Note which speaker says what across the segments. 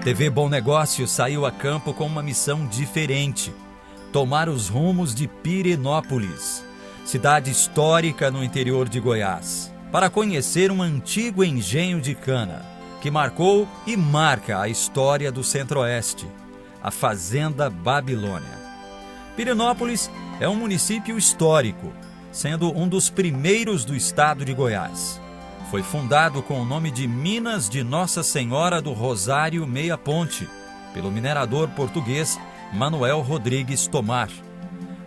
Speaker 1: TV Bom Negócio saiu a campo com uma missão diferente: tomar os rumos de Pirenópolis, cidade histórica no interior de Goiás, para conhecer um antigo engenho de cana que marcou e marca a história do Centro-Oeste, a Fazenda Babilônia. Pirenópolis é um município histórico, sendo um dos primeiros do estado de Goiás. Foi fundado com o nome de Minas de Nossa Senhora do Rosário Meia Ponte, pelo minerador português Manuel Rodrigues Tomar.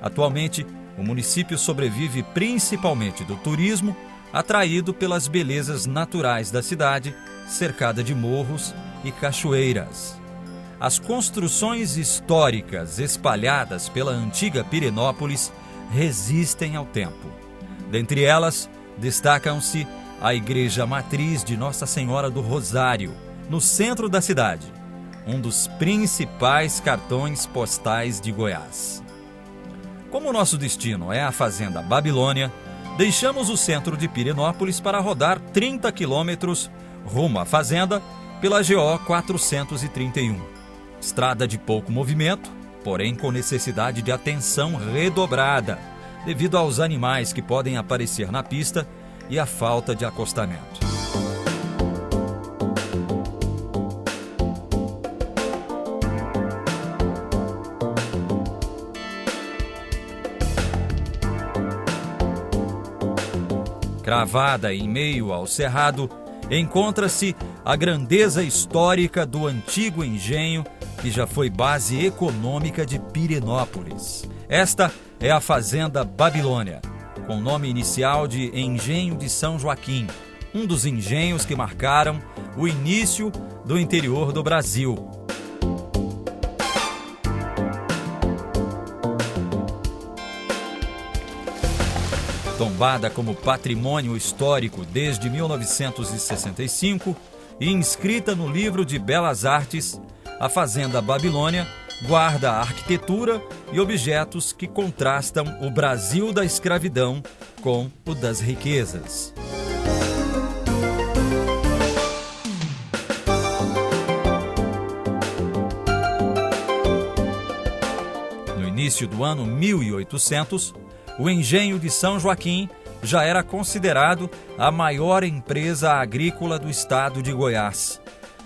Speaker 1: Atualmente, o município sobrevive principalmente do turismo, atraído pelas belezas naturais da cidade, cercada de morros e cachoeiras. As construções históricas espalhadas pela antiga Pirenópolis resistem ao tempo. Dentre elas, destacam-se a Igreja Matriz de Nossa Senhora do Rosário, no centro da cidade, um dos principais cartões postais de Goiás. Como o nosso destino é a Fazenda Babilônia, deixamos o centro de Pirenópolis para rodar 30 quilômetros rumo à fazenda pela GO 431. Estrada de pouco movimento, porém com necessidade de atenção redobrada, devido aos animais que podem aparecer na pista e a falta de acostamento. Cravada em meio ao cerrado, encontra-se a grandeza histórica do antigo engenho que já foi base econômica de Pirenópolis. Esta é a Fazenda Babilônia, com nome inicial de Engenho de São Joaquim, um dos engenhos que marcaram o início do interior do Brasil. Tombada como patrimônio histórico desde 1965 e inscrita no Livro de Belas Artes, a Fazenda Babilônia guarda a arquitetura e objetos que contrastam o Brasil da escravidão com o das riquezas. No início do ano 1800, o engenho de São Joaquim já era considerado a maior empresa agrícola do estado de Goiás.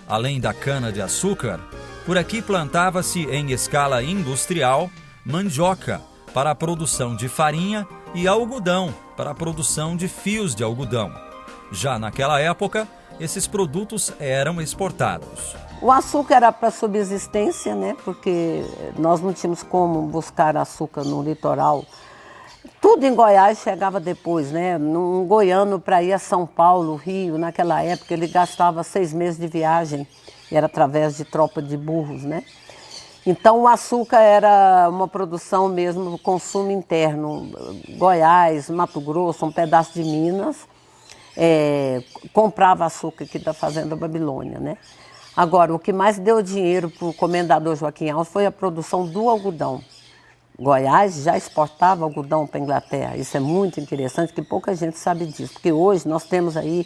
Speaker 1: Além da cana-de-açúcar, por aqui plantava-se em escala industrial mandioca para a produção de farinha e algodão para a produção de fios de algodão. Já naquela época, esses produtos eram exportados.
Speaker 2: O açúcar era para subsistência, né? Porque nós não tínhamos como buscar açúcar no litoral. Tudo em Goiás chegava depois, né? Um goiano para ir a São Paulo, Rio, naquela época, ele gastava 6 meses de viagem. Era através de tropa de burros, né? Então o açúcar era uma produção mesmo, consumo interno. Goiás, Mato Grosso, um pedaço de Minas, comprava açúcar aqui da Fazenda Babilônia, né? Agora, o que mais deu dinheiro para o comendador Joaquim Alves foi a produção do algodão. Goiás já exportava algodão para a Inglaterra. Isso é muito interessante, que pouca gente sabe disso. Porque hoje nós temos aí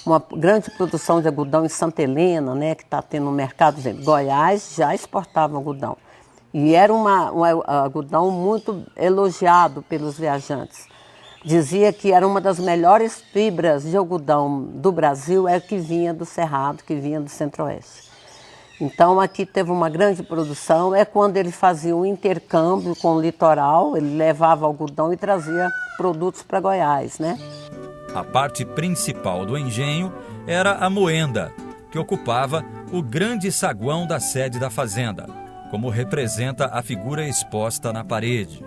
Speaker 2: uma grande produção de algodão em Santa Helena, né, que está tendo um mercado. Goiás já exportava algodão. E era um algodão muito elogiado pelos viajantes. Dizia que era uma das melhores fibras de algodão do Brasil, que vinha do Cerrado, que vinha do Centro-Oeste. Então aqui teve uma grande produção, quando ele fazia um intercâmbio com o litoral, ele levava algodão e trazia produtos para Goiás, né?
Speaker 1: A parte principal do engenho era a moenda, que ocupava o grande saguão da sede da fazenda, como representa a figura exposta na parede.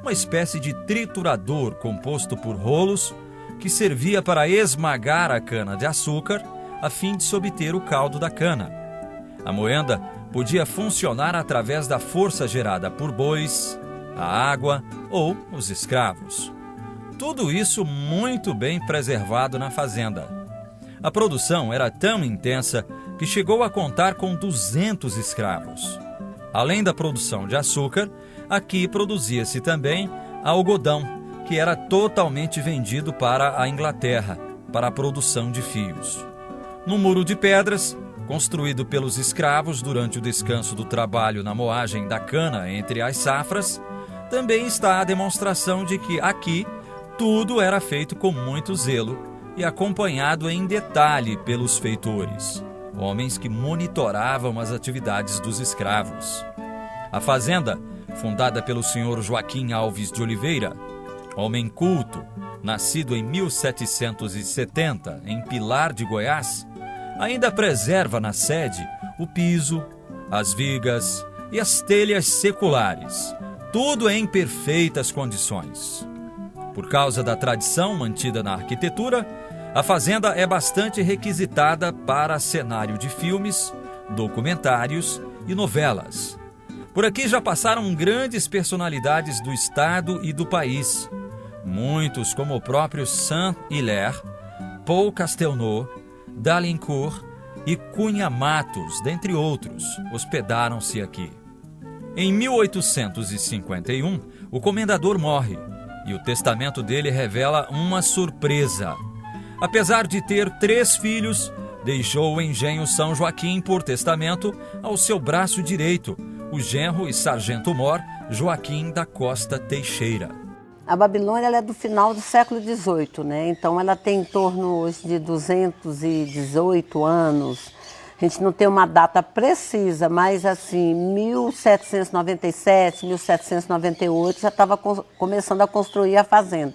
Speaker 1: Uma espécie de triturador composto por rolos que servia para esmagar a cana-de-açúcar a fim de se obter o caldo da cana. A moenda podia funcionar através da força gerada por bois, a água ou os escravos. Tudo isso muito bem preservado na fazenda. A produção era tão intensa que chegou a contar com 200 escravos. Além da produção de açúcar, aqui produzia-se também algodão, que era totalmente vendido para a Inglaterra, para a produção de fios. No Muro de Pedras, construído pelos escravos durante o descanso do trabalho na moagem da cana entre as safras, também está a demonstração de que aqui tudo era feito com muito zelo e acompanhado em detalhe pelos feitores, homens que monitoravam as atividades dos escravos. A fazenda, fundada pelo senhor Joaquim Alves de Oliveira, homem culto, nascido em 1770 em Pilar de Goiás, ainda preserva na sede o piso, as vigas e as telhas seculares, tudo em perfeitas condições. Por causa da tradição mantida na arquitetura, a fazenda é bastante requisitada para cenário de filmes, documentários e novelas. Por aqui já passaram grandes personalidades do estado e do país. Muitos, como o próprio Saint-Hilaire, Paul Castelnau, Dalincourt e Cunha Matos, dentre outros, hospedaram-se aqui. Em 1851, o comendador morre e o testamento dele revela uma surpresa. Apesar de ter 3 filhos, deixou o engenho São Joaquim por testamento ao seu braço direito, o genro e sargento-mor Joaquim da Costa Teixeira.
Speaker 2: A Babilônia ela é do final do século XVIII, né? Então ela tem em torno hoje de 218 anos. A gente não tem uma data precisa, mas assim, 1797, 1798 já estava começando a construir a fazenda.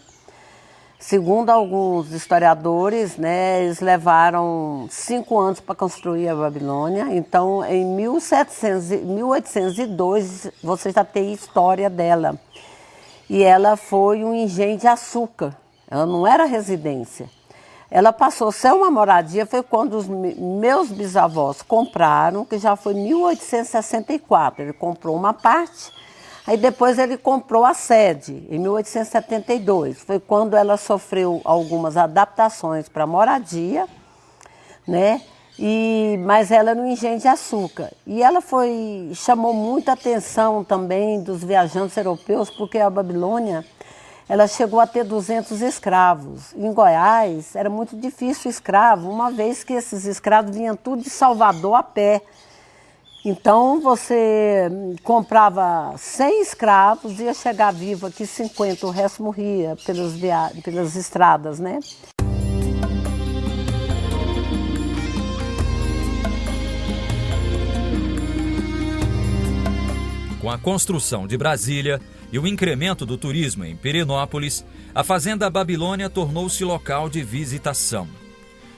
Speaker 2: Segundo alguns historiadores, né, eles levaram 5 anos para construir a Babilônia. Então, em 1802, você já tem história dela. E ela foi um engenho de açúcar, ela não era residência. Ela passou a ser uma moradia, foi quando os meus bisavós compraram, que já foi em 1864. Ele comprou uma parte, aí depois ele comprou a sede, em 1872. Foi quando ela sofreu algumas adaptações para moradia, né? Mas ela era um engenho de açúcar. E ela chamou muita atenção também dos viajantes europeus, porque a Babilônia ela chegou a ter 200 escravos. Em Goiás era muito difícil escravo, uma vez que esses escravos vinham tudo de Salvador a pé. Então você comprava 100 escravos, ia chegar vivo aqui 50, o resto morria pelas estradas, né?
Speaker 1: Com a construção de Brasília e o incremento do turismo em Pirenópolis, a Fazenda Babilônia tornou-se local de visitação.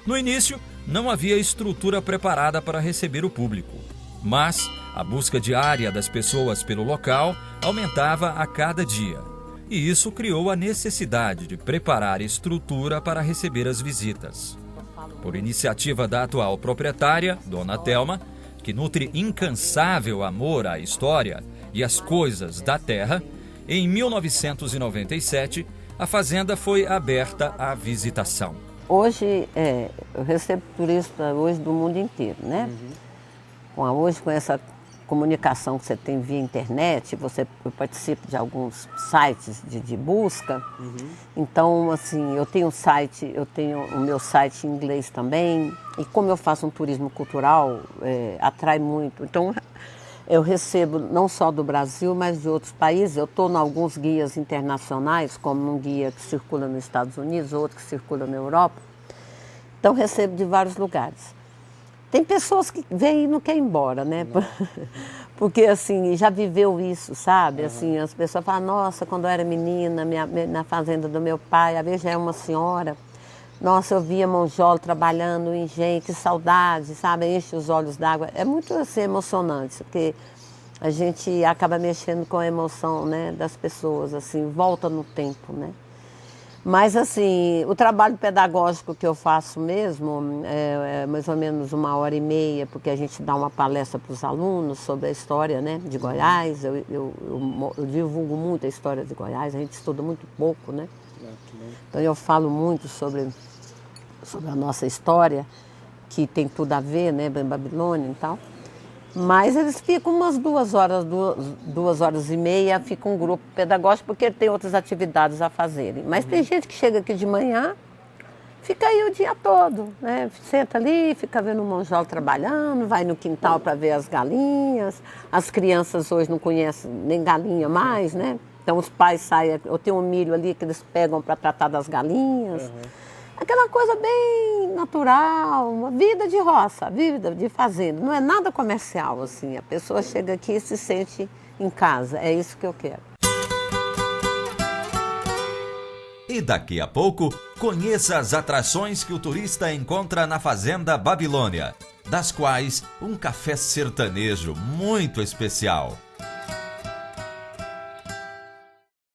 Speaker 1: No início, não havia estrutura preparada para receber o público, mas a busca diária das pessoas pelo local aumentava a cada dia. E isso criou a necessidade de preparar estrutura para receber as visitas. Por iniciativa da atual proprietária, Dona Thelma, que nutre incansável amor à história e às coisas da terra, em 1997, a fazenda foi aberta à visitação.
Speaker 2: Hoje, eu recebo turista hoje do mundo inteiro, né? Hoje, com essa comunicação que você tem via internet, eu participo de alguns sites de busca. Então, assim, eu tenho o meu site em inglês também. E como eu faço um turismo cultural, atrai muito. Então, eu recebo não só do Brasil, mas de outros países. Eu estou em alguns guias internacionais, como um guia que circula nos Estados Unidos, outro que circula na Europa. Então, recebo de vários lugares. Tem pessoas que vêm e não querem ir embora, né? Porque, assim, já viveu isso, sabe? Assim, as pessoas falam, nossa, quando eu era menina, na fazenda do meu pai, a vez já é uma senhora. Nossa, eu via Monjola trabalhando em engenho, que saudade, sabe? Enche os olhos d'água. É muito, assim, emocionante, porque a gente acaba mexendo com a emoção, né, das pessoas, assim, volta no tempo, né? Mas, assim, o trabalho pedagógico que eu faço mesmo é mais ou menos 1h30, porque a gente dá uma palestra para os alunos sobre a história, né, de Goiás. Eu divulgo muito a história de Goiás, a gente estuda muito pouco, né? Então eu falo muito sobre a nossa história, que tem tudo a ver, né, em Babilônia e tal. Mas eles ficam umas 2h30, fica um grupo pedagógico, porque tem outras atividades a fazerem. Mas tem gente que chega aqui de manhã, fica aí o dia todo, né? Senta ali, fica vendo o monjol trabalhando, vai no quintal para ver as galinhas. As crianças hoje não conhecem nem galinha mais, né? Então os pais saem, eu tenho um milho ali que eles pegam para tratar das galinhas. Aquela coisa bem natural, uma vida de roça, vida de fazenda. Não é nada comercial, assim. A pessoa chega aqui e se sente em casa. É isso que eu quero.
Speaker 1: E daqui a pouco, conheça as atrações que o turista encontra na Fazenda Babilônia, das quais um café sertanejo muito especial.